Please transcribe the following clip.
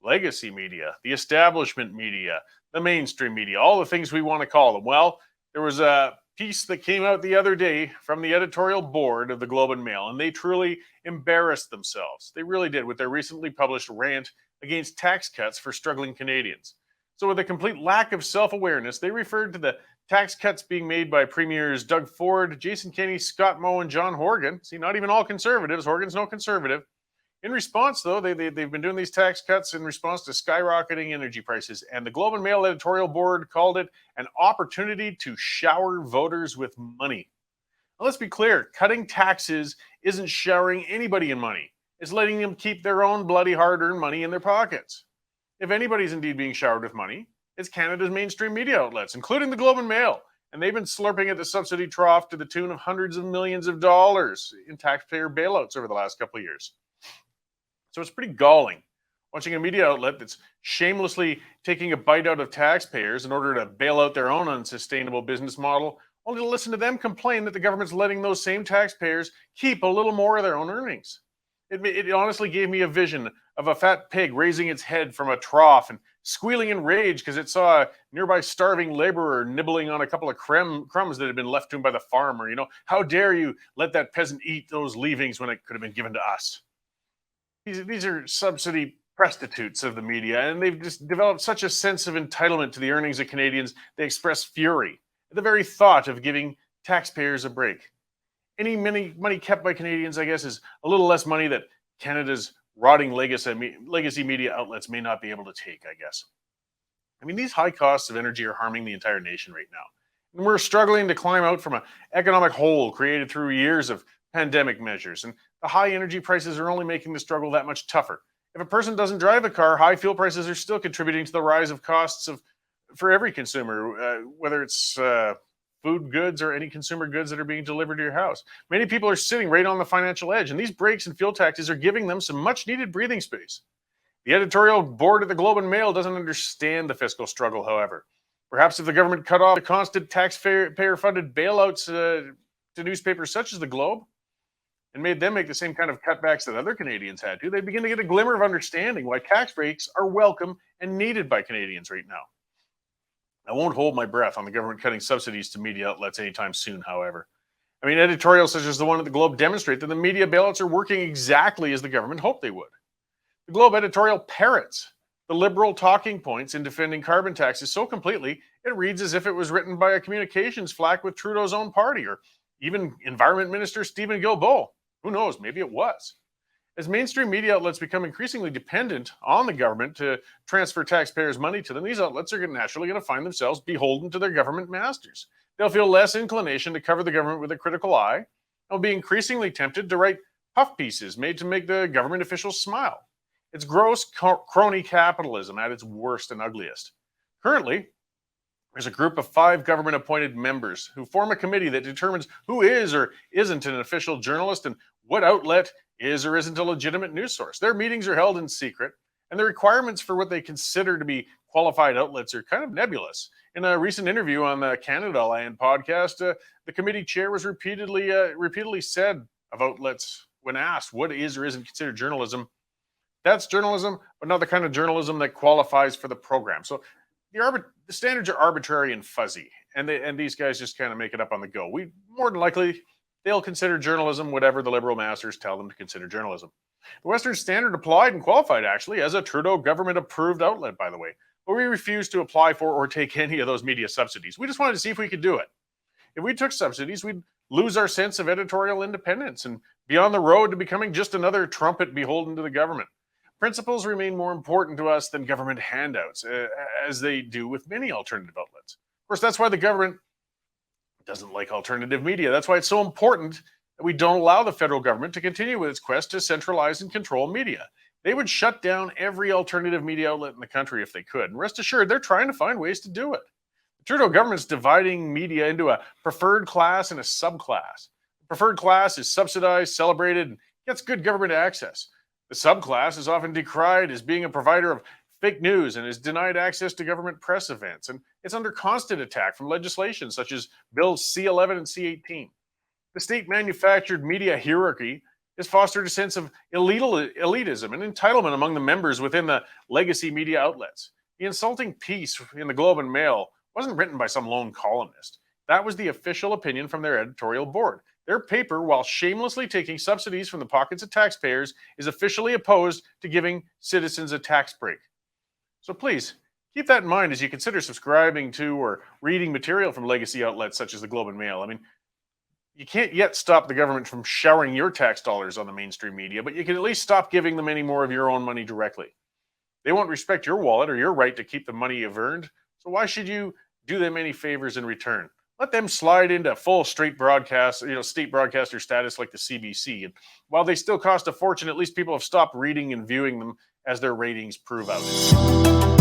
legacy media, the establishment media, the mainstream media, all the things we want to call them. Well, there was a piece that came out the other day from the editorial board of the Globe and Mail, and they truly embarrassed themselves. They really did with their recently published rant against tax cuts for struggling Canadians. So, with a complete lack of self awareness, they referred to the tax cuts being made by Premiers Doug Ford, Jason Kenney, Scott Moe, and John Horgan. See, not even all conservatives. Horgan's no conservative. In response, though, they've been doing these tax cuts in response to skyrocketing energy prices, and the Globe and Mail editorial board called it an opportunity to shower voters with money. Now, let's be clear, cutting taxes isn't showering anybody in money. It's letting them keep their own bloody hard-earned money in their pockets. If anybody's indeed being showered with money, it's Canada's mainstream media outlets, including the Globe and Mail, and they've been slurping at the subsidy trough to the tune of hundreds of millions of dollars in taxpayer bailouts over the last couple of years. So it's pretty galling watching a media outlet that's shamelessly taking a bite out of taxpayers in order to bail out their own unsustainable business model, only to listen to them complain that the government's letting those same taxpayers keep a little more of their own earnings. It honestly gave me a vision of a fat pig raising its head from a trough and squealing in rage because it saw a nearby starving laborer nibbling on a couple of crumbs that had been left to him by the farmer. How dare you let that peasant eat those leavings when it could have been given to us? These are subsidy prostitutes of the media, and they've just developed such a sense of entitlement to the earnings of Canadians, they express fury at the very thought of giving taxpayers a break. Any money kept by Canadians, I guess, is a little less money that Canada's rotting legacy media outlets may not be able to take, I guess. I mean, these high costs of energy are harming the entire nation right now. And we're struggling to climb out from an economic hole created through years of pandemic measures. And the high energy prices are only making the struggle that much tougher. If a person doesn't drive a car, high fuel prices are still contributing to the rise of costs for every consumer, whether it's food goods or any consumer goods that are being delivered to your house. Many people are sitting right on the financial edge, and these breaks in fuel taxes are giving them some much needed breathing space. The editorial board at the Globe and Mail doesn't understand the fiscal struggle, however. Perhaps if the government cut off the constant taxpayer-funded bailouts to newspapers such as the Globe, and made them make the same kind of cutbacks that other Canadians had to, they'd begin to get a glimmer of understanding why tax breaks are welcome and needed by Canadians right now. I won't hold my breath on the government cutting subsidies to media outlets anytime soon, however. I mean, editorials such as the one at the Globe demonstrate that the media bailouts are working exactly as the government hoped they would. The Globe editorial parrots the liberal talking points in defending carbon taxes so completely, it reads as if it was written by a communications flack with Trudeau's own party, or even Environment Minister Stephen Guilbeault. Who knows? Maybe it was. As mainstream media outlets become increasingly dependent on the government to transfer taxpayers' money to them, these outlets are naturally going to find themselves beholden to their government masters. They'll feel less inclination to cover the government with a critical eye, and will be increasingly tempted to write puff pieces made to make the government officials smile. It's gross crony capitalism at its worst and ugliest. Currently, there's a group of 5 government-appointed members who form a committee that determines who is or isn't an official journalist and what outlet is or isn't a legitimate news source. Their meetings are held in secret, and the requirements for what they consider to be qualified outlets are kind of nebulous. In a recent interview on the Canada Land podcast, the committee chair was repeatedly said of outlets when asked what is or isn't considered journalism, that's journalism, but not the kind of journalism that qualifies for the program. So the standards are arbitrary and fuzzy, and these guys just kind of make it up on the go. More than likely, they'll consider journalism whatever the liberal masters tell them to consider journalism. The Western Standard applied and qualified, actually, as a Trudeau government-approved outlet, by the way. But we refused to apply for or take any of those media subsidies. We just wanted to see if we could do it. If we took subsidies, we'd lose our sense of editorial independence and be on the road to becoming just another trumpet beholden to the government. Principles remain more important to us than government handouts, as they do with many alternative outlets. Of course, that's why the government doesn't like alternative media. That's why it's so important that we don't allow the federal government to continue with its quest to centralize and control media. They would shut down every alternative media outlet in the country if they could. And rest assured, they're trying to find ways to do it. The Trudeau government's dividing media into a preferred class and a subclass. The preferred class is subsidized, celebrated, and gets good government access. The subclass is often decried as being a provider of fake news and is denied access to government press events. And it's under constant attack from legislation such as Bills C-11 and C-18. The state-manufactured media hierarchy has fostered a sense of elitism and entitlement among the members within the legacy media outlets. The insulting piece in the Globe and Mail wasn't written by some lone columnist. That was the official opinion from their editorial board. Their paper, while shamelessly taking subsidies from the pockets of taxpayers, is officially opposed to giving citizens a tax break. So please, keep that in mind as you consider subscribing to or reading material from legacy outlets such as the Globe and Mail. I mean, you can't yet stop the government from showering your tax dollars on the mainstream media, but you can at least stop giving them any more of your own money directly. They won't respect your wallet or your right to keep the money you've earned, so why should you do them any favors in return? Let them slide into full straight broadcast, state broadcaster status like the CBC. And while they still cost a fortune, at least people have stopped reading and viewing them as their ratings prove out.